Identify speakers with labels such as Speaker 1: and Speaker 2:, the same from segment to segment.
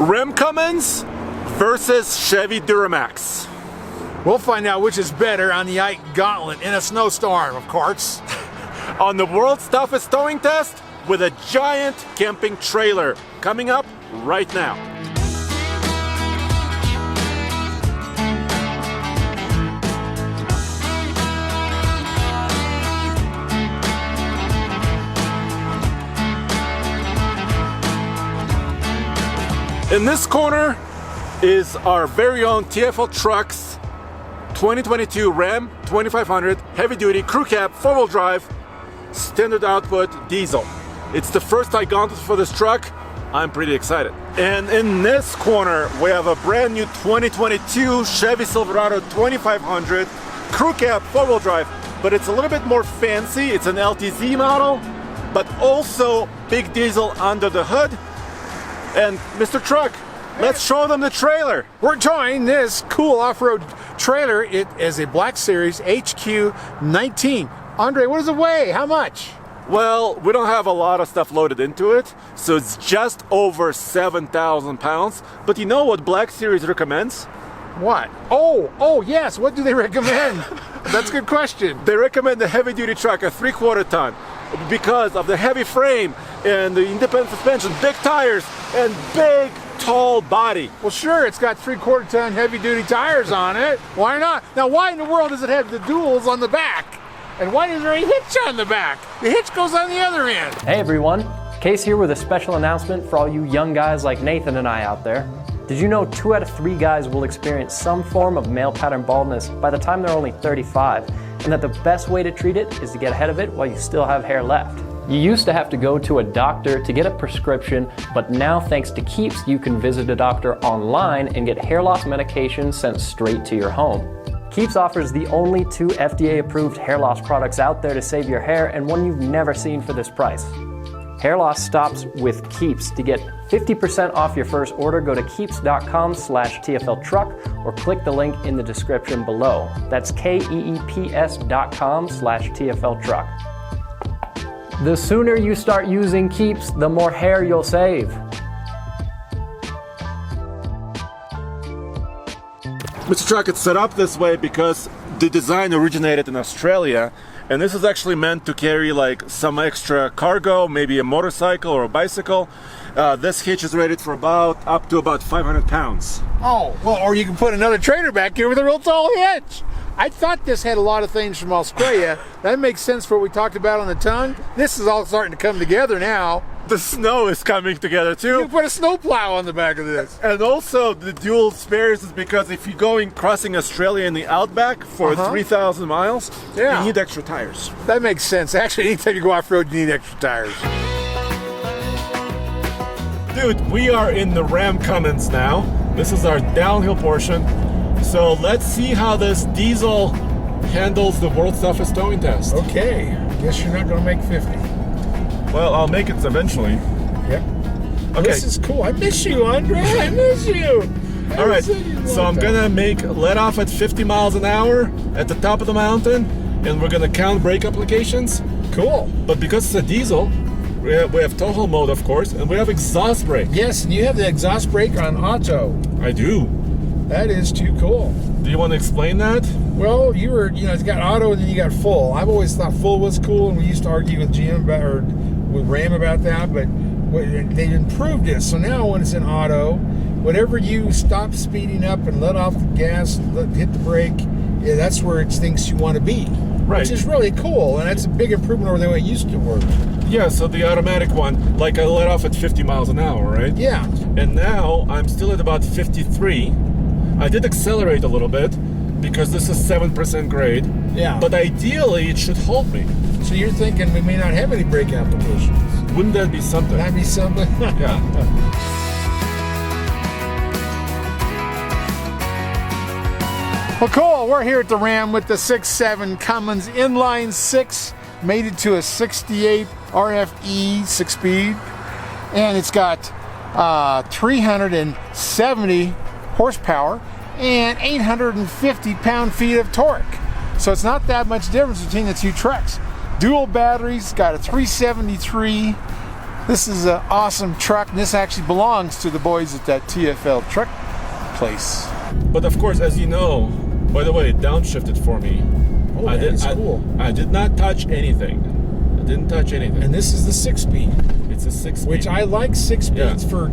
Speaker 1: Ram Cummins versus Chevy Duramax.
Speaker 2: We'll find out which is better on the Ike Gauntlet in a snowstorm, of course.
Speaker 1: On the world's toughest towing test with a giant camping trailer. Coming up right now. In this corner is our very own TFL Trucks 2022 Ram 2500 heavy duty crew cab 4-wheel drive standard output diesel. It's the first Ike Gauntlet for this truck. I'm pretty excited. And in this corner we have a brand new 2022 Chevy Silverado 2500 crew cab 4-wheel drive, but it's a little bit more fancy. It's an LTZ model, but also big diesel under the hood. And Mr. Truck, let's show them the trailer.
Speaker 2: We're towing this cool off-road trailer. It is a Black Series HQ19. Andre, what does it weigh? How much?
Speaker 1: Well, we don't have a lot of stuff loaded into it, so it's just over 7,000 pounds. But you know what Black Series recommends?
Speaker 2: What? Oh, yes. What do they recommend? That's a good question.
Speaker 1: They recommend the heavy-duty truck, a 3/4 ton, because of the heavy frame and the independent suspension, big tires, and big, tall body.
Speaker 2: Well, sure, it's got 3/4 ton heavy-duty tires on it. Why not? Now, why in the world does it have the duals on the back? And why is there a hitch on the back? The hitch goes on the other end.
Speaker 3: Hey everyone, Case here with a special announcement for all you young guys like Nathan and I out there. Did you know 2 out of 3 guys will experience some form of male pattern baldness by the time they're only 35, and that the best way to treat it is to get ahead of it while you still have hair left? You used to have to go to a doctor to get a prescription, but now thanks to Keeps, you can visit a doctor online and get hair loss medication sent straight to your home. Keeps offers the only 2 FDA-approved hair loss products out there to save your hair, and one you've never seen for this price. Hair loss stops with Keeps. To get 50% off your first order, go to keeps.com/TFLtruck or click the link in the description below. That's KEEPS.com/TFLtruck. The sooner you start using Keeps, the more hair you'll save.
Speaker 1: Mr. Truck, it's set up this way because the design originated in Australia, and this is actually meant to carry like some extra cargo, maybe a motorcycle or a bicycle. This hitch is rated for up to about 500 pounds.
Speaker 2: Oh, well, or you can put another trailer back here with a real tall hitch. I thought this had a lot of things from Australia. That makes sense for what we talked about on the tongue. This is all starting to come together now.
Speaker 1: The snow is coming together too.
Speaker 2: You put a snowplow on the back of this.
Speaker 1: And also the dual spares is because if you're crossing Australia in the outback for 3,000 miles, you need extra tires.
Speaker 2: That makes sense. Actually, anytime you go off-road, you need extra tires.
Speaker 1: Dude, we are in the Ram Cummins now. This is our downhill portion. So let's see how this diesel handles the world's toughest towing test.
Speaker 2: Okay, guess you're not going to make 50.
Speaker 1: Well, I'll make it eventually.
Speaker 2: Yep.
Speaker 1: Okay.
Speaker 2: This is cool. I miss you, Andre. I miss you.
Speaker 1: All right, so I'm gonna let off at 50 miles an hour at the top of the mountain, and we're gonna count brake applications.
Speaker 2: Cool.
Speaker 1: But because it's a diesel, we have tow mode, of course, and we have exhaust brake.
Speaker 2: Yes, and you have the exhaust brake on auto.
Speaker 1: I do.
Speaker 2: That is too cool.
Speaker 1: Do you want to explain that?
Speaker 2: Well, it's got auto and then you got full. I've always thought full was cool, and we used to argue with GM with Ram about that, but they improved it. So now when it's in auto, whenever you stop speeding up and let off the gas, hit the brake, that's where it thinks you want to be.
Speaker 1: Right.
Speaker 2: Which is really cool, and that's a big improvement over the way it used to work.
Speaker 1: Yeah, so the automatic one, like I let off at 50 miles an hour, right?
Speaker 2: Yeah.
Speaker 1: And now I'm still at about 53. I did accelerate a little bit because this is 7% grade.
Speaker 2: Yeah.
Speaker 1: But ideally it should hold me.
Speaker 2: So you're thinking we may not have any brake applications.
Speaker 1: Wouldn't that be something?
Speaker 2: That'd be something.
Speaker 1: Yeah.
Speaker 2: Well, cool. We're here at the Ram with the 6.7 Cummins inline 6. Made it to a 68 RFE 6-speed. And it's got 370 horsepower and 850 pound-feet of torque. So it's not that much difference between the 2 trucks. Dual batteries, got a 373 This is an awesome truck. And this actually belongs to the boys at that TFL truck place.
Speaker 1: But of course, as you know, by the way, it downshifted for me.
Speaker 2: Oh, that's cool.
Speaker 1: I did not touch anything. I didn't touch anything.
Speaker 2: And this is the 6-speed.
Speaker 1: It's a 6-speed.
Speaker 2: Which I like 6 speeds for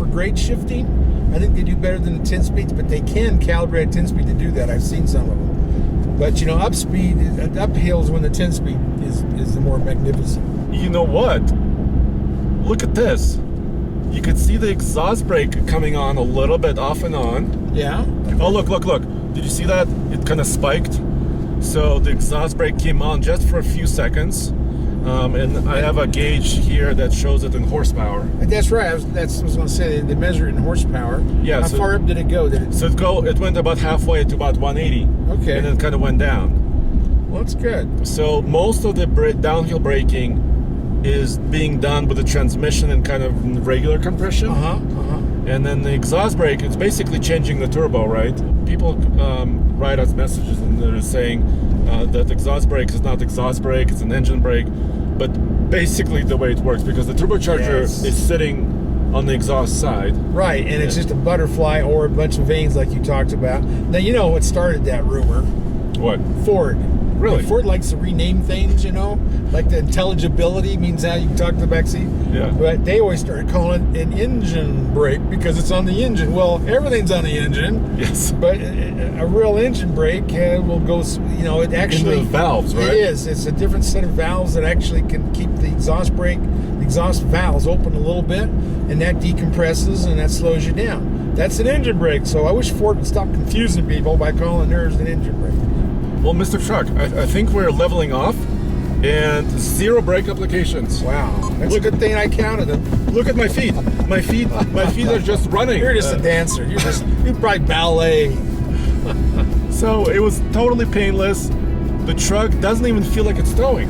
Speaker 2: grade shifting. I think they do better than the 10 speeds, but they can calibrate a 10 speed to do that. I've seen some of them. But you know, uphill is when the 10 speed is the more magnificent.
Speaker 1: You know what? Look at this. You could see the exhaust brake coming on a little bit off and on.
Speaker 2: Yeah.
Speaker 1: Oh, look. Did you see that? It kind of spiked. So the exhaust brake came on just for a few seconds. And I have a gauge here that shows it in horsepower.
Speaker 2: That's right. I was going to say they measure it in horsepower.
Speaker 1: Yeah.
Speaker 2: How far up did it go?
Speaker 1: It went about halfway to about 180.
Speaker 2: Okay.
Speaker 1: And then it kind of went down.
Speaker 2: Well, that's good.
Speaker 1: So most of the downhill braking is being done with the transmission and kind of regular compression. And then the exhaust brake, it's basically changing the turbo, right? People write us messages and they're saying that exhaust brake is not exhaust brake, it's an engine brake. But basically the way it works, because the turbocharger is sitting on the exhaust side.
Speaker 2: Right, and it's just a butterfly or a bunch of vanes like you talked about. Now, you know what started that rumor?
Speaker 1: What?
Speaker 2: Ford.
Speaker 1: Really?
Speaker 2: Ford likes to rename things, you know? Like the intelligibility means how you can talk to the backseat.
Speaker 1: Yeah.
Speaker 2: But they always started calling it an engine brake because it's on the engine. Well, everything's on the engine.
Speaker 1: Yes.
Speaker 2: But a real engine brake will go, you know, it actually...
Speaker 1: In the valves, right?
Speaker 2: It is. It's a different set of valves that actually can keep the exhaust valves open a little bit, and that decompresses and that slows you down. That's an engine brake. So I wish Ford would stop confusing people by calling theirs an engine brake.
Speaker 1: Well, Mr. Truck, I think we're leveling off and 0 brake applications.
Speaker 2: Wow. That's a good thing I counted them.
Speaker 1: Look at my feet. My feet are just running.
Speaker 2: You're just a dancer. You're probably ballet.
Speaker 1: So it was totally painless. The truck doesn't even feel like it's towing.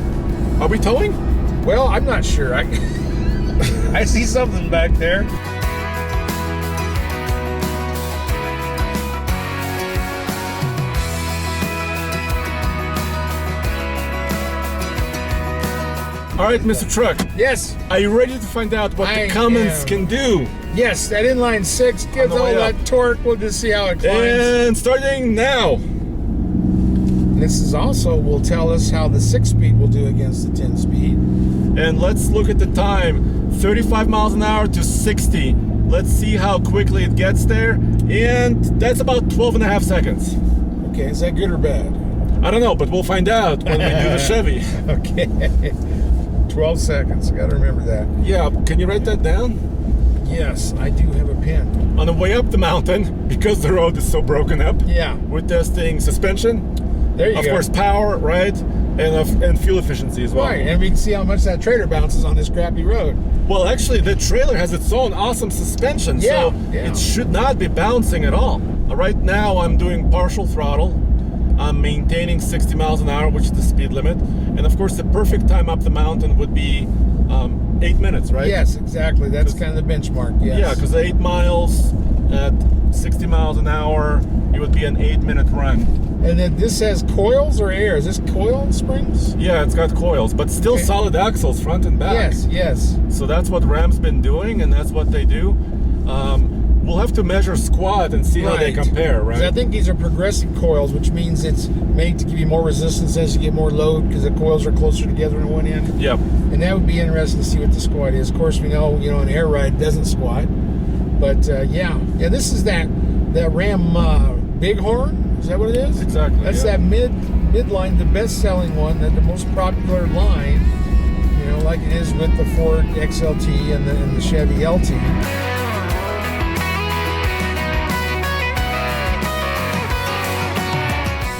Speaker 1: Are we towing?
Speaker 2: Well, I'm not sure. I see something back there.
Speaker 1: All right, Mr. Truck.
Speaker 2: Yes.
Speaker 1: Are you ready to find out what the Cummins can do?
Speaker 2: Yes, that inline 6 gives all that torque. We'll just see how it climbs.
Speaker 1: And starting now.
Speaker 2: This is also will tell us how the 6-speed will do against the 10-speed.
Speaker 1: And let's look at the time. 35 miles an hour to 60. Let's see how quickly it gets there. And that's about 12 and a half seconds.
Speaker 2: Okay, is that good or bad?
Speaker 1: I don't know, but we'll find out when we do the Chevy.
Speaker 2: Okay. 12 seconds. I got to remember that.
Speaker 1: Yeah, can you write that down?
Speaker 2: Yes, I do have a pen.
Speaker 1: On the way up the mountain, because the road is so broken up,
Speaker 2: yeah,
Speaker 1: we're testing suspension.
Speaker 2: There you go.
Speaker 1: Of course, power, right? And fuel efficiency as well.
Speaker 2: Right, and we can see how much that trailer bounces on this crappy road.
Speaker 1: Well, actually, the trailer has its own awesome suspension, so it should not be bouncing at all. Right now, I'm doing partial throttle. I'm maintaining 60 miles an hour, which is the speed limit. And of course, the perfect time up the mountain would be 8 minutes, right?
Speaker 2: Yes, exactly. That's kind of the benchmark, yes.
Speaker 1: Yeah, because 8 miles at 60 miles an hour, it would be an 8-minute run.
Speaker 2: And then this has coils or air? Is this coil springs?
Speaker 1: Yeah, it's got coils, but still solid axles, front and back.
Speaker 2: Yes, yes.
Speaker 1: So that's what Ram's been doing, and that's what they do. We'll have to measure squat and see how they compare, right?
Speaker 2: I think these are progressive coils, which means it's made to give you more resistance as you get more load because the coils are closer together on one end.
Speaker 1: Yep.
Speaker 2: And that would be interesting to see what the squat is. Of course, we know, an air ride doesn't squat. But, yeah, this is that Ram Bighorn. Is that what it is?
Speaker 1: Exactly.
Speaker 2: That's that midline, the best-selling one, the most popular line, like it is with the Ford XLT and the Chevy LT.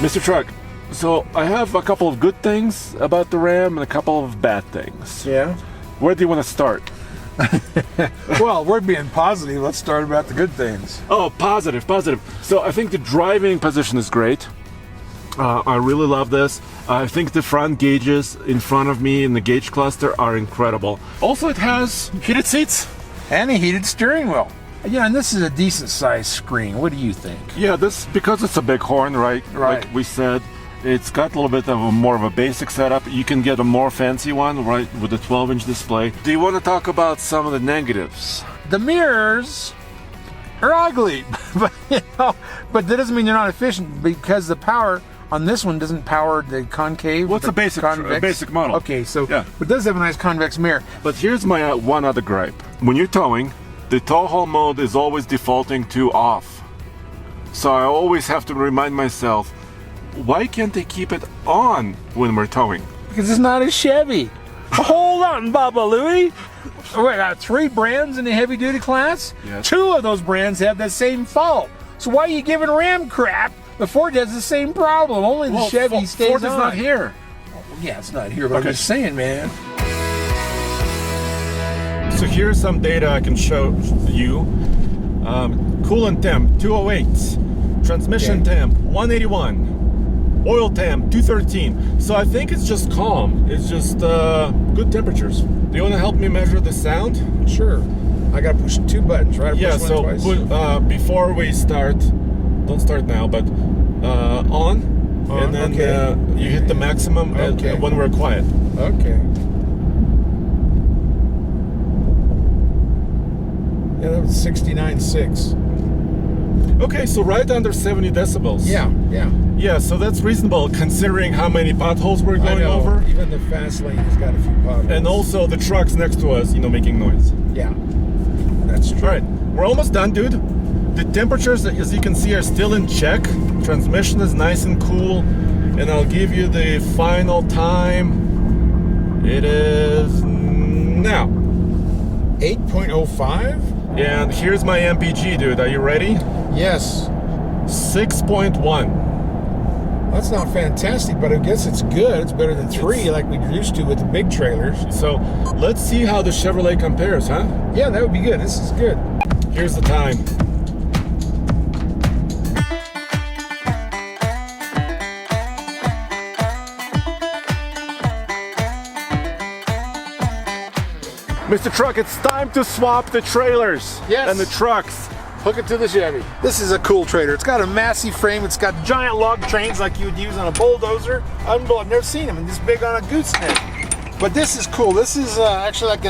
Speaker 1: Mr. Truck, so I have a couple of good things about the Ram and a couple of bad things.
Speaker 2: Yeah.
Speaker 1: Where do you want to start?
Speaker 2: Well, we're being positive. Let's start about the good things.
Speaker 1: Oh, positive. So I think the driving position is great. I really love this. I think the front gauges in front of me in the gauge cluster are incredible. Also, it has heated seats.
Speaker 2: And a heated steering wheel. Yeah, and this is a decent sized screen. What do you think?
Speaker 1: Yeah, this because it's a Bighorn, right?
Speaker 2: Right.
Speaker 1: Like we said, It's got a little bit of more of a basic setup. You can get a more fancy one, right, with a 12-inch display. Do you want to talk about some of the negatives?
Speaker 2: The mirrors are ugly, but but that doesn't mean they're not efficient, because the power on this one doesn't power the concave.
Speaker 1: What's a basic model?
Speaker 2: Okay, so
Speaker 1: yeah,
Speaker 2: it does have a nice convex mirror.
Speaker 1: But here's my one other gripe. When you're towing, the tow haul mode is always defaulting to off. So I always have to remind myself, why can't they keep it on when we're towing?
Speaker 2: Because it's not a Chevy. Hold on, Baba Louie. We got 3 brands in the heavy duty class.
Speaker 1: Yes.
Speaker 2: 2 of those brands have that same fault. So why are you giving Ram crap? The Ford has the same problem. Only the Chevy stays
Speaker 1: Ford
Speaker 2: on.
Speaker 1: is not here.
Speaker 2: Yeah, it's not here, but I'm just saying, man.
Speaker 1: So here's some data I can show you. Coolant temp 208, transmission temp 181, oil temp 213. So I think it's just calm. It's just good temperatures. Do you want to help me measure the sound?
Speaker 2: Sure. I got to push 2 buttons, right?
Speaker 1: Yeah. So before we start, don't start now, but on, and then you hit the maximum when we're quiet.
Speaker 2: Okay. Yeah, that was 69.6.
Speaker 1: Okay, so right under 70 decibels.
Speaker 2: Yeah.
Speaker 1: So that's reasonable considering how many potholes we're going over.
Speaker 2: Even the fast lane has got a few potholes.
Speaker 1: And also the trucks next to us, making noise.
Speaker 2: Yeah, that's true.
Speaker 1: All right, we're almost done, dude. The temperatures, as you can see, are still in check. Transmission is nice and cool. And I'll give you the final time. It is now.
Speaker 2: 8.05?
Speaker 1: And here's my MPG, dude. Are you ready?
Speaker 2: Yes.
Speaker 1: 6.1.
Speaker 2: That's not fantastic, but I guess it's good. It's better than 3 like we used to with the big trailers.
Speaker 1: So let's see how the Chevrolet compares, huh?
Speaker 2: Yeah, that would be good. This is good.
Speaker 1: Here's the time. Mr. Truck, it's time to swap the trailers and the trucks.
Speaker 2: Hook it to the Chevy. This is a cool trailer. It's got a massive frame. It's got giant log trains like you would use on a bulldozer. I've never seen them, and this big on a gooseneck. But this is cool. This is actually like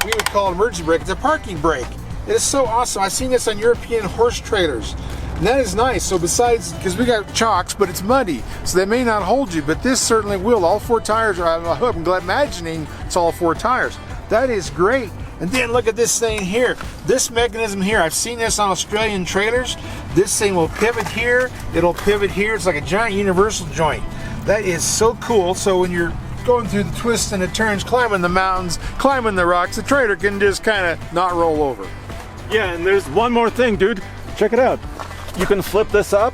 Speaker 2: we would call an emergency brake. It's a parking brake. It is so awesome. I've seen this on European horse trailers. And that is nice. So besides, because we got chocks, but it's muddy, so they may not hold you, but this certainly will. All 4 tires are, I'm glad imagining it's all 4 tires. That is great. And then look at this thing here. This mechanism here, I've seen this on Australian trailers. This thing will pivot here, it'll pivot here. It's like a giant universal joint. That is so cool. So when you're going through the twists and the turns, climbing the mountains, climbing the rocks, the trailer can just kind of not roll over.
Speaker 1: Yeah, and there's one more thing, dude. Check it out. You can flip this up.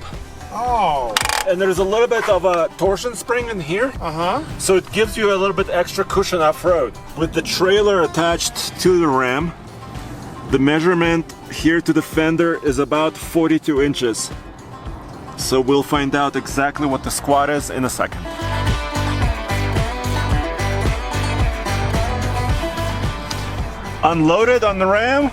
Speaker 2: Oh.
Speaker 1: And there's a little bit of a torsion spring in here. So it gives you a little bit extra cushion off-road. With the trailer attached to the Ram, the measurement here to the fender is about 42 inches. So we'll find out exactly what the squat is in a second. Unloaded on the Ram,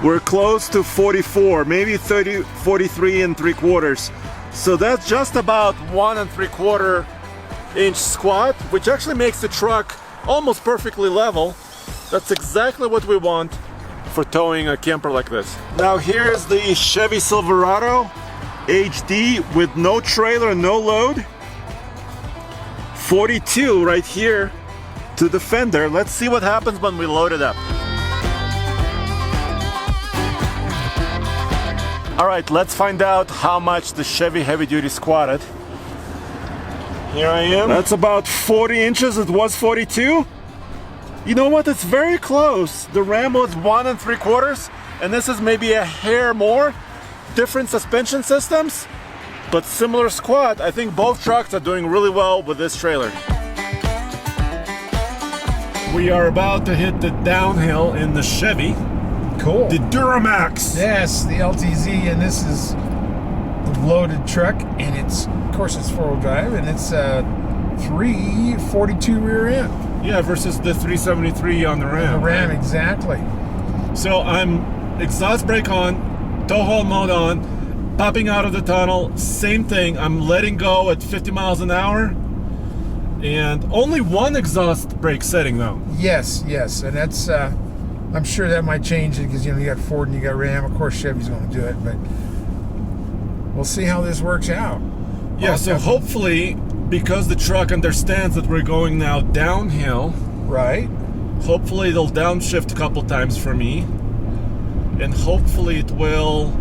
Speaker 1: we're close to 44, maybe 30, 43 and 3/4. So that's just about 1 3/4 inch squat, which actually makes the truck almost perfectly level. That's exactly what we want for towing a camper like this. Now here's the Chevy Silverado HD with no trailer, no load. 42 right here to the fender. Let's see what happens when we load it up. All right, let's find out how much the Chevy heavy duty squatted. Here I am. That's about 40 inches. It was 42. You know what? It's very close. The Ram was 1 3/4, and this is maybe a hair more. Different suspension systems, but similar squat. I think both trucks are doing really well with this trailer. We are about to hit the downhill in the Chevy.
Speaker 2: Cool.
Speaker 1: The Duramax.
Speaker 2: Yes, the LTZ, and this is a loaded truck, and of course it's 4-wheel drive, and it's 342 rear end.
Speaker 1: Yeah, versus the 373 on the Ram.
Speaker 2: The Ram,
Speaker 1: right?
Speaker 2: Exactly.
Speaker 1: So I'm exhaust brake on, tow haul mode on. popping out of the tunnel, same thing. I'm letting go at 50 miles an hour, and only one exhaust brake setting though.
Speaker 2: Yes, and that's I'm sure that might change it because you got Ford and you got Ram. Of course, Chevy's going to do it, but we'll see how this works out.
Speaker 1: Yeah, so hopefully, because the truck understands that we're going now downhill,
Speaker 2: right?
Speaker 1: Hopefully it'll downshift a couple times for me, and hopefully it will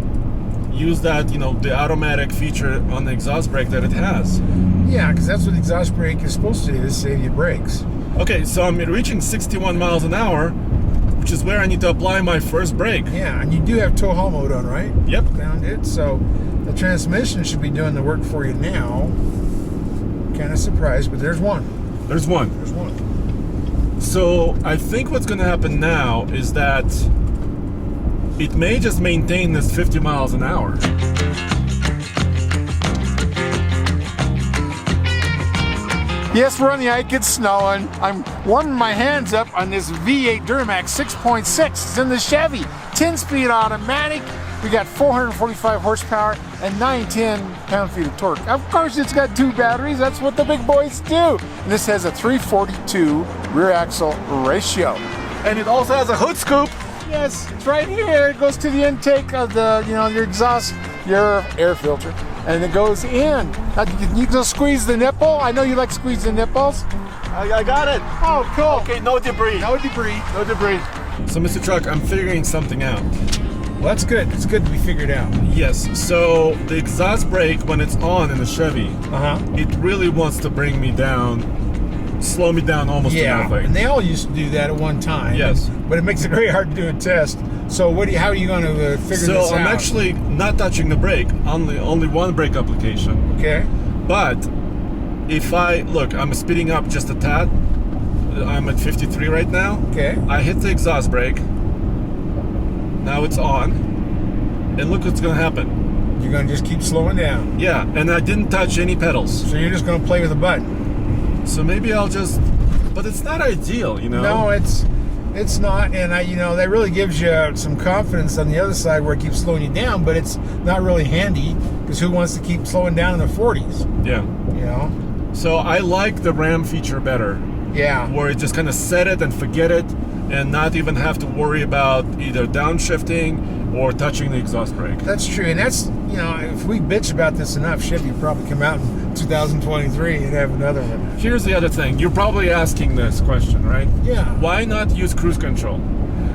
Speaker 1: use that, the automatic feature on the exhaust brake that it has.
Speaker 2: Yeah, because that's what the exhaust brake is supposed to do, is save you brakes. Okay,
Speaker 1: so I'm reaching 61 miles an hour, which is where I need to apply my first brake.
Speaker 2: Yeah, and you do have tow haul mode on, right?
Speaker 1: Yep.
Speaker 2: Found it. So the transmission should be doing the work for you now. Kind of surprised, but there's one.
Speaker 1: There's one. So I think what's going to happen now is that it may just maintain this 50 miles an hour.
Speaker 2: Yes, we're on the Ike. It's snowing. I'm warming my hands up on this V8 Duramax 6.6. It's in the Chevy. 10-speed automatic. We got 445 horsepower and 910 pound-feet of torque. Of course, it's got 2 batteries. That's what the big boys do. And this has a 342 rear axle ratio.
Speaker 1: And it also has a hood scoop.
Speaker 2: Yes, it's right here. It goes to the intake of the, your exhaust, your air filter, and it goes in. Now, you can squeeze the nipple. I know you like squeezing nipples.
Speaker 1: I got it.
Speaker 2: Oh, cool.
Speaker 1: Okay, no debris.
Speaker 2: No debris.
Speaker 1: So, Mr. Truck, I'm figuring something out.
Speaker 2: Well, that's good. It's good to be figured out.
Speaker 1: Yes. So the exhaust brake, when it's on in the Chevy, it really wants to bring me down, slow me down almost to nothing.
Speaker 2: And they all used to do that at one time.
Speaker 1: Yes.
Speaker 2: But it makes it very hard to do a test. So how are you going to figure this out?
Speaker 1: So I'm actually not touching the brake, only one brake application.
Speaker 2: Okay.
Speaker 1: But if I'm speeding up just a tad. I'm at 53 right now.
Speaker 2: Okay.
Speaker 1: I hit the exhaust brake. Now it's on. And look what's going to happen.
Speaker 2: You're going to just keep slowing down.
Speaker 1: Yeah, and I didn't touch any pedals.
Speaker 2: So you're just going to play with a button.
Speaker 1: So maybe I'll just... But it's not ideal,
Speaker 2: No, it's not. And that really gives you some confidence on the other side where it keeps slowing you down, but it's not really handy because who wants to keep slowing down in the 40s?
Speaker 1: Yeah. So I like the Ram feature better.
Speaker 2: Yeah.
Speaker 1: Where it just kind of set it and forget it and not even have to worry about either downshifting or touching the exhaust brake.
Speaker 2: That's true. And that's, if we bitch about this enough, Chevy would probably come out in 2023 and have another one.
Speaker 1: Here's the other thing. You're probably asking this question, right?
Speaker 2: Yeah.
Speaker 1: Why not use cruise control?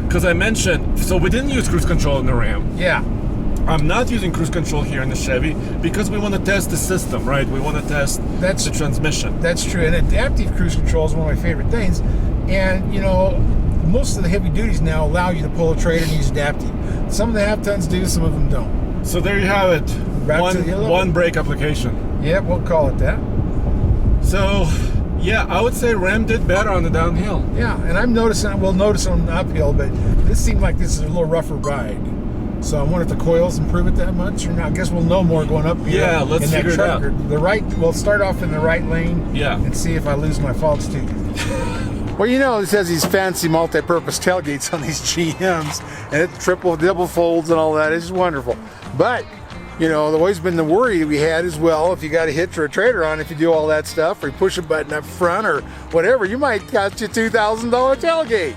Speaker 1: Because I mentioned, so we didn't use cruise control in the Ram.
Speaker 2: Yeah.
Speaker 1: I'm not using cruise control here in the Chevy because we want to test the system, right? We want to test the transmission.
Speaker 2: That's true. And adaptive cruise control is one of my favorite things. And, most of the heavy duties now allow you to pull a trailer and use adaptive. Some of the half tons do, some of them don't.
Speaker 1: So there you have it. One brake application.
Speaker 2: Yeah, we'll call it that.
Speaker 1: So, yeah, I would say Ram did better on the downhill.
Speaker 2: Yeah, and we'll notice on the uphill, but this seemed like this is a little rougher ride. So I wonder if the coils improve it that much or not. I guess we'll know more going up here.
Speaker 1: Yeah, let's figure it out.
Speaker 2: We'll start off in the right lane.
Speaker 1: Yeah.
Speaker 2: And see if I lose my false teeth. Well, this has these fancy multi-purpose tailgates on these GMs, and it's double folds and all that. It's just wonderful. But there's always been the worry that we had as well. If you got a hitch or a trailer on, if you do all that stuff, or you push a button up front or whatever, you might got your $2,000 tailgate.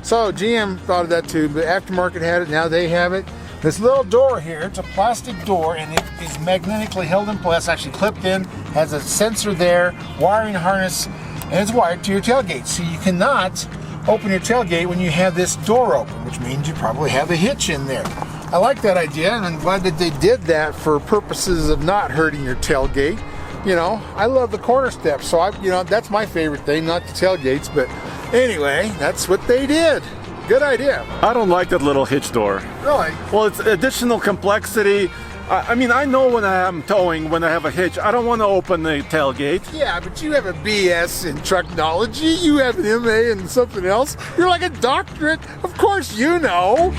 Speaker 2: So GM thought of that too, but Aftermarket had it. Now they have it. This little door here, it's a plastic door, and it is magnetically held in place, actually clipped in, has a sensor there, wiring harness, and it's wired to your tailgate. So you cannot open your tailgate when you have this door open, which means you probably have a hitch in there. I like that idea, and I'm glad that they did that for purposes of not hurting your tailgate. I love the corner steps, so that's my favorite thing, not the tailgates, but anyway, that's what they did. Good idea.
Speaker 1: I don't like that little hitch door.
Speaker 2: Really?
Speaker 1: Well, it's additional complexity. I know when I am towing, when I have a hitch, I don't want to open the tailgate.
Speaker 2: Yeah, but you have a BS in trucknology. You have an MA in something else. You're like a doctorate. Of course you know.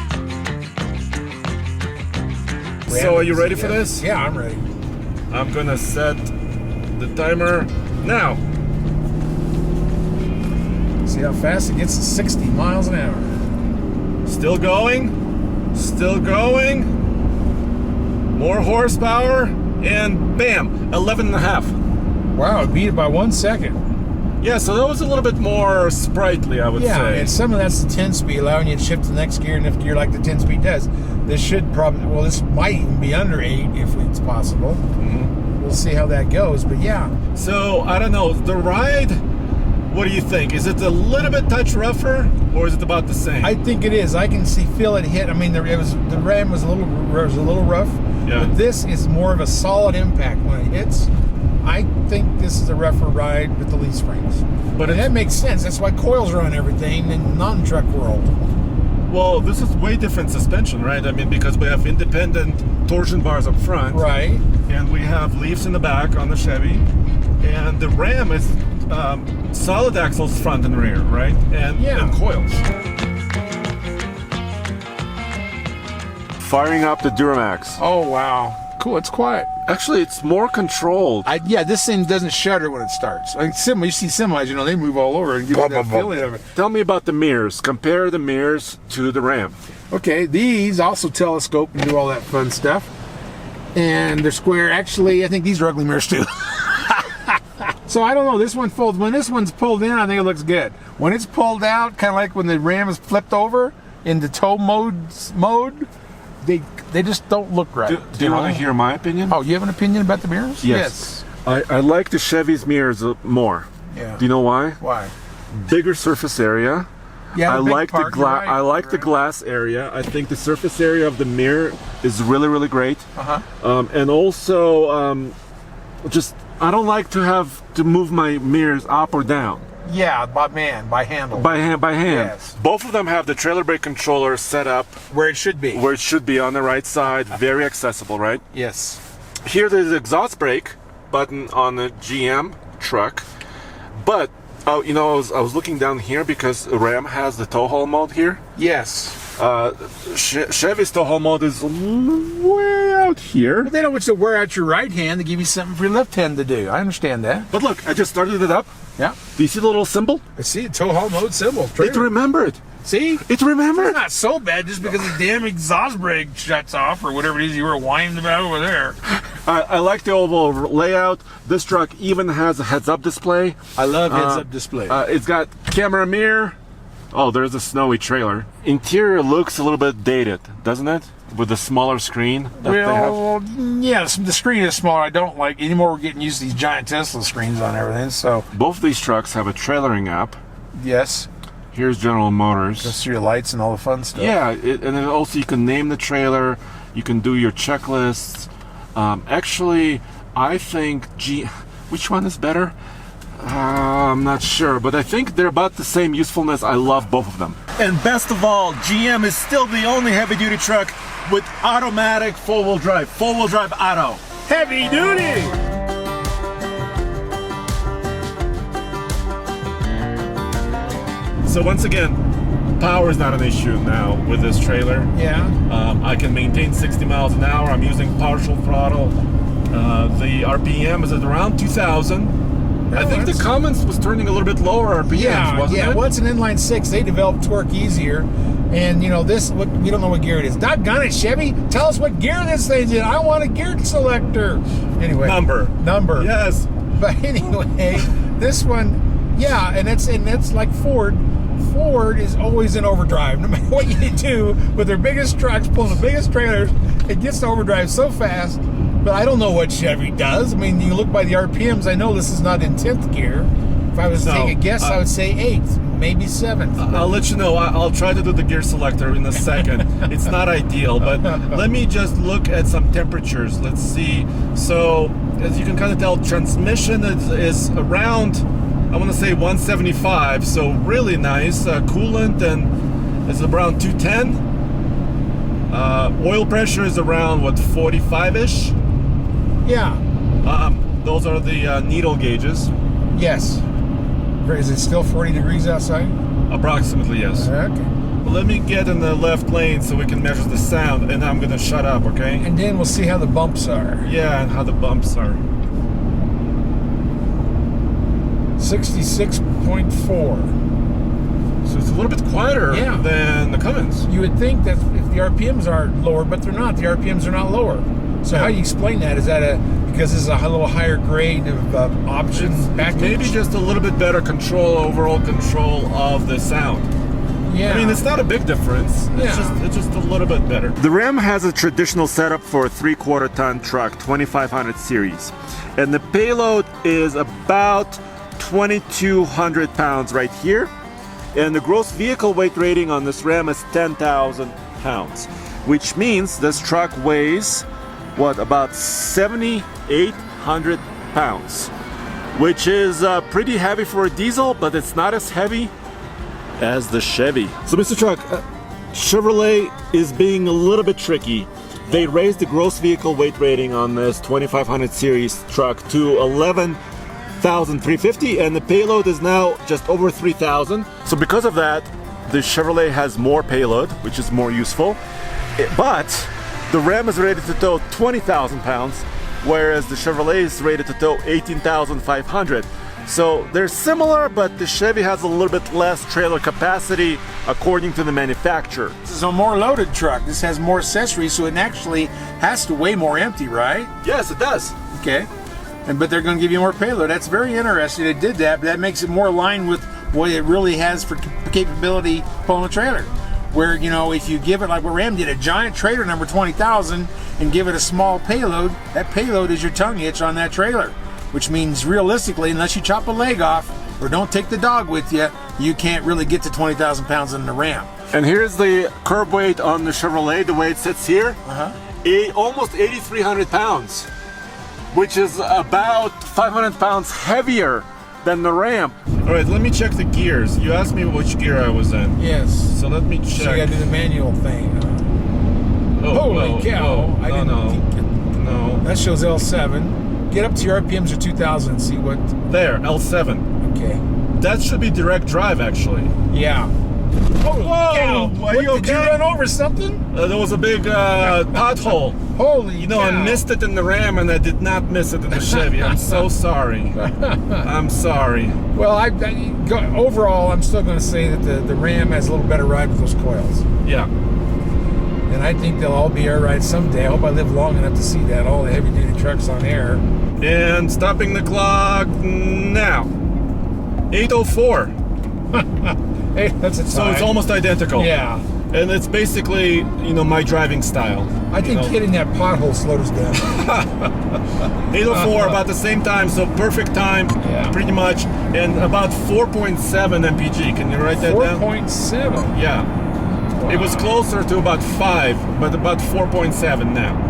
Speaker 1: So are you ready for this?
Speaker 2: Yeah, I'm ready.
Speaker 1: I'm going to set the timer now.
Speaker 2: See how fast it gets to 60 miles an hour.
Speaker 1: Still going. more horsepower, and bam, 11.5.
Speaker 2: Wow, it beat it by 1 second.
Speaker 1: Yeah, so that was a little bit more sprightly, I would say.
Speaker 2: And some of that's the 10-speed, allowing you to shift to the next gear and fifth gear like the 10-speed does. This should probably, well, this might even be under 8 if it's possible. Mm-hmm. We'll see how that goes, but yeah.
Speaker 1: So, I don't know, the ride, what do you think? Is it a little bit touch rougher, or is it about the same?
Speaker 2: I think it is. I can feel it hit. I mean, the Ram was a little rough,
Speaker 1: yeah.
Speaker 2: But this is more of a solid impact when it hits. I think this is a rougher ride with the leaf springs. But that makes sense. That's why coils are on everything in non-truck world.
Speaker 1: Well, this is way different suspension, right? I mean, because we have independent torsion bars up front.
Speaker 2: Right.
Speaker 1: And we have leaves in the back on the Chevy. And the Ram is solid axles front and rear, right? And coils. Firing up the Duramax.
Speaker 2: Oh, wow. Cool, it's quiet.
Speaker 1: Actually, it's more controlled.
Speaker 2: This thing doesn't shudder when it starts. Like you see semis, you know, they move all over and give you that feeling of it.
Speaker 1: Tell me about the mirrors. Compare the mirrors to the Ram.
Speaker 2: Okay, these also telescope and do all that fun stuff. And they're square. Actually, I think these are ugly mirrors too. So I don't know, this one folds. When this one's pulled in, I think it looks good. When it's pulled out, kind of like when the Ram is flipped over into tow mode, they just don't look right.
Speaker 1: Do you want to hear my opinion?
Speaker 2: Oh, you have an opinion about the mirrors?
Speaker 1: Yes. I like the Chevy's mirrors more.
Speaker 2: Yeah.
Speaker 1: Do you know why?
Speaker 2: Why?
Speaker 1: Bigger surface area.
Speaker 2: Yeah,
Speaker 1: I like the glass. I like the glass area. I think the surface area of the mirror is really, really great. And also, just I don't like to have to move my mirrors up or down.
Speaker 2: Yeah, by hand.
Speaker 1: By hand.
Speaker 2: Yes.
Speaker 1: Both of them have the trailer brake controller set up
Speaker 2: where it should be.
Speaker 1: Where it should be on the right side. Very accessible, right?
Speaker 2: Yes.
Speaker 1: Here there's an exhaust brake button on the GM truck, but you know, I was looking down here because Ram has the tow haul mode here.
Speaker 2: Yes.
Speaker 1: Chevy's tow haul mode is way out here.
Speaker 2: But they don't want you to wear out your right hand to give you something for your left hand to do. I understand that.
Speaker 1: But look, I just started it up.
Speaker 2: Yeah.
Speaker 1: Do you see the little symbol?
Speaker 2: I see the tow haul mode symbol.
Speaker 1: It remembered.
Speaker 2: See?
Speaker 1: It remembered.
Speaker 2: It's not so bad just because the damn exhaust brake shuts off or whatever it is you were whining about over there.
Speaker 1: I like the oval layout. This truck even has a heads-up display.
Speaker 2: I love heads-up display.
Speaker 1: It's got camera mirror. Oh, there's a snowy trailer. Interior looks a little bit dated, doesn't it? With the smaller screen that they have.
Speaker 2: Yeah, the screen is smaller. I don't like anymore. We're getting used to these giant Tesla screens on everything. So
Speaker 1: both of these trucks have a trailering app.
Speaker 2: Yes.
Speaker 1: Here's General Motors.
Speaker 2: Just your lights and all the fun stuff.
Speaker 1: Yeah, and then also you can name the trailer. You can do your checklists. Actually, I think which one is better? I'm not sure, but I think they're about the same usefulness. I love both of them. And best of all, GM is still the only heavy-duty truck with automatic four-wheel drive auto.
Speaker 2: Heavy duty!
Speaker 1: So once again, power is not an issue now with this trailer.
Speaker 2: Yeah.
Speaker 1: I can maintain 60 miles an hour. I'm using partial throttle. The RPM is at around 2,000. I think the Cummins was turning a little bit lower RPMs, wasn't it?
Speaker 2: Well, it's an inline six. They developed torque easier. And, you know, we don't know what gear it is. Doggone it, Chevy. Tell us what gear this thing's in. I want a gear selector. Anyway. Number.
Speaker 1: Yes.
Speaker 2: But anyway, this one, yeah, and that's like Ford. Ford is always in overdrive. No matter what you do with their biggest trucks, pulling the biggest trailers, it gets to overdrive so fast. But I don't know what Chevy does. I mean, you look by the RPMs, I know this is not in 10th gear. If I was to take a guess, I would say 8th, maybe 7th.
Speaker 1: I'll let you know. I'll try to do the gear selector in a second. It's not ideal, but let me just look at some temperatures. Let's see. So, as you can kind of tell, transmission is around, I want to say 175, so really nice. Coolant and is around 210. Oil pressure is around, 45-ish?
Speaker 2: Yeah.
Speaker 1: Those are the needle gauges.
Speaker 2: Yes. Is it still 40 degrees outside?
Speaker 1: Approximately, yes.
Speaker 2: Okay.
Speaker 1: Well, let me get in the left lane so we can measure the sound, and I'm going to shut up, okay?
Speaker 2: And then we'll see how the bumps are.
Speaker 1: Yeah, and how the bumps are.
Speaker 2: 66.4.
Speaker 1: So it's a little bit quieter than the Cummins.
Speaker 2: You would think that if the RPMs are lower, but they're not. The RPMs are not lower. So how do you explain that? Is that because it's a little higher grade of option package?
Speaker 1: Maybe just a little bit better overall control of the sound.
Speaker 2: Yeah.
Speaker 1: I mean, it's not a big difference. It's just a little bit better. The Ram has a traditional setup for a 3/4 ton truck, 2500 series. And the payload is about 2,200 pounds right here. And the gross vehicle weight rating on this Ram is 10,000 pounds, which means this truck weighs, about 7,800 pounds, which is pretty heavy for a diesel, but it's not as heavy as the Chevy. So Mr. Truck, Chevrolet is being a little bit tricky. They raised the gross vehicle weight rating on this 2500 series truck to 11,350, and the payload is now just over 3,000. So because of that, the Chevrolet has more payload, which is more useful, but the Ram is rated to tow 20,000 pounds, whereas the Chevrolet is rated to tow 18,500. So they're similar, but the Chevy has a little bit less trailer capacity according to the manufacturer.
Speaker 2: This is a more loaded truck. This has more accessories, so it actually has to weigh more empty, right?
Speaker 1: Yes, it does.
Speaker 2: Okay. But they're going to give you more payload. That's very interesting. It did that, but that makes it more aligned with what it really has for capability pulling a trailer. Where, if you give it, like what Ram did, a giant trailer number 20,000 and give it a small payload, that payload is your tongue itch on that trailer. Which means realistically, unless you chop a leg off or don't take the dog with you, you can't really get to 20,000 pounds in the Ram.
Speaker 1: And here's the curb weight on the Chevrolet, the way it sits here. Almost 8,300 pounds, which is about 500 pounds heavier than the Ram. All right, let me check the gears. You asked me which gear I was in.
Speaker 2: Yes.
Speaker 1: So let me check.
Speaker 2: So you gotta do the manual thing. Holy cow. I didn't think it.
Speaker 1: No.
Speaker 2: That shows L7. Get up to your RPMs of 2,000 and see what...
Speaker 1: There, L7.
Speaker 2: Okay.
Speaker 1: That should be direct drive, actually.
Speaker 2: Yeah. Holy cow.
Speaker 1: Are you okay?
Speaker 2: Did you run over something?
Speaker 1: There was a big pothole.
Speaker 2: Holy cow.
Speaker 1: I missed it in the Ram and I did not miss it in the Chevy. I'm so sorry. I'm sorry.
Speaker 2: Well, overall, I'm still going to say that the Ram has a little better ride with those coils.
Speaker 1: Yeah.
Speaker 2: And I think they'll all be air rides someday. I hope I live long enough to see that. All the heavy-duty trucks on air.
Speaker 1: And stopping the clock now. 8:04.
Speaker 2: Hey, that's a time.
Speaker 1: So it's almost identical.
Speaker 2: Yeah.
Speaker 1: And it's basically, my driving style.
Speaker 2: I think hitting that pothole slowed us down.
Speaker 1: 8:04, about the same time, so perfect time, pretty much. And about 4.7 mpg. Can you write that down?
Speaker 2: 4.7?
Speaker 1: Yeah. Wow. It was closer to about 5, but about 4.7 now.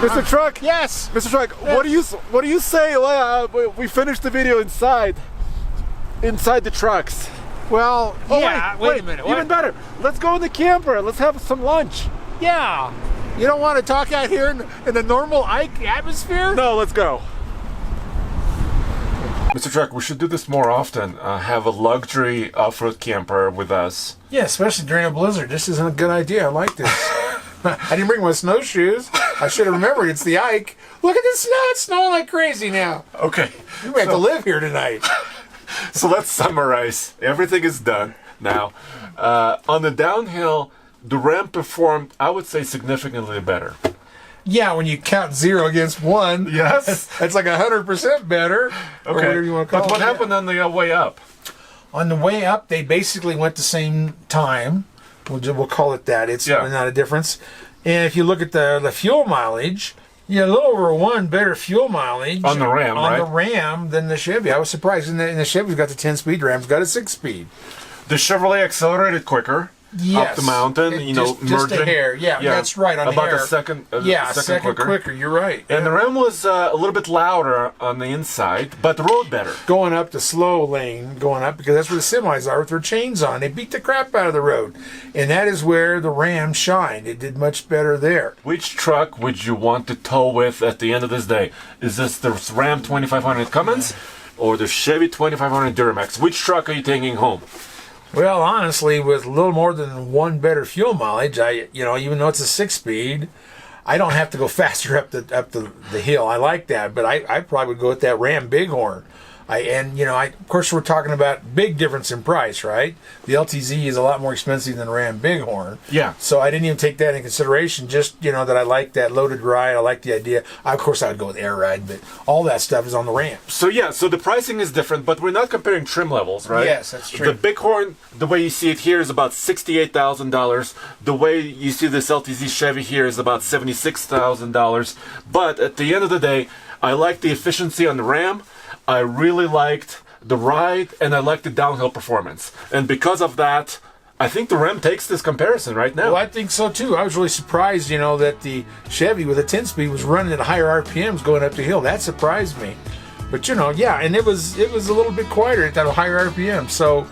Speaker 1: Mr. Truck?
Speaker 2: Yes.
Speaker 1: Mr. Truck, what do you say? We finished the video inside the trucks.
Speaker 2: Well, wait a minute.
Speaker 1: Even better. Let's go in the camper. Let's have some lunch.
Speaker 2: Yeah. You don't want to talk out here in the normal Ike atmosphere?
Speaker 1: No, let's go. Mr. Truck, we should do this more often. Have a luxury off-road camper with us.
Speaker 2: Yeah, especially during a blizzard. This isn't a good idea. I like this. I didn't bring my snowshoes. I should have remembered it's the Ike. Look at the snow. It's snowing like crazy now.
Speaker 1: Okay.
Speaker 2: You have to live here tonight.
Speaker 1: So let's summarize. Everything is done now. On the downhill, the Ram performed, I would say, significantly better.
Speaker 2: Yeah, when you count 0 against 1.
Speaker 1: Yes.
Speaker 2: That's like 100% better. Or whatever you want to call it.
Speaker 1: But what happened on the way up?
Speaker 2: On the way up, they basically went the same time. We'll call it that. It's really not a difference. And if you look at the fuel mileage, a little over 1 better fuel mileage
Speaker 1: on the Ram,
Speaker 2: on the Ram than the Chevy. I was surprised. And the Chevy's got the 10-speed, the Ram's got a 6-speed.
Speaker 1: The Chevrolet accelerated quicker.
Speaker 2: Yes.
Speaker 1: Up the mountain,
Speaker 2: just
Speaker 1: merging.
Speaker 2: A hair. Yeah, that's right. On
Speaker 1: about
Speaker 2: the hair.
Speaker 1: a second
Speaker 2: quicker. You're right.
Speaker 1: And the Ram was a little bit louder on the inside, but rode better.
Speaker 2: Going up the slow lane, because that's where the semis are with their chains on. They beat the crap out of the road. And that is where the Ram shined. It did much better there.
Speaker 1: Which truck would you want to tow with at the end of this day? Is this the Ram 2500 Cummins or the Chevy 2500 Duramax? Which truck are you taking home?
Speaker 2: Well, honestly, with a little more than 1 better fuel mileage, even though it's a 6-speed, I don't have to go faster up the hill. I like that, but I probably would go with that Ram Bighorn. Of course, we're talking about big difference in price, right? The LTZ is a lot more expensive than the Ram Bighorn.
Speaker 1: Yeah.
Speaker 2: So I didn't even take that into consideration. Just, that I like that loaded ride. I like the idea. Of course, I would go with air ride, but all that stuff is on the Ram.
Speaker 1: So the pricing is different, but we're not comparing trim levels, right?
Speaker 2: Yes, that's true.
Speaker 1: The Bighorn, the way you see it here, is about $68,000. The way you see this LTZ Chevy here is about $76,000. But at the end of the day, I like the efficiency on the Ram. I really liked the ride, and I liked the downhill performance. And because of that, I think the Ram takes this comparison right now.
Speaker 2: Well, I think so too. I was really surprised, that the Chevy with a 10-speed was running at higher RPMs going up the hill. That surprised me. But and it was a little bit quieter at that higher RPM. So,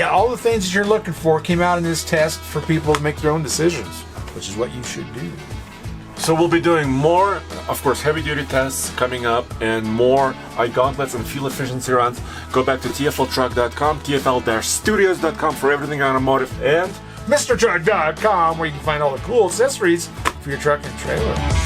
Speaker 2: all the things that you're looking for came out in this test for people to make their own decisions, which is what you should do.
Speaker 1: So we'll be doing more, of course, heavy-duty tests coming up, and more Ike Gauntlets and fuel efficiency runs. Go back to tfltruck.com, tfl-studios.com for everything automotive, and
Speaker 2: MrTruck.com, where you can find all the cool accessories for your truck and trailer.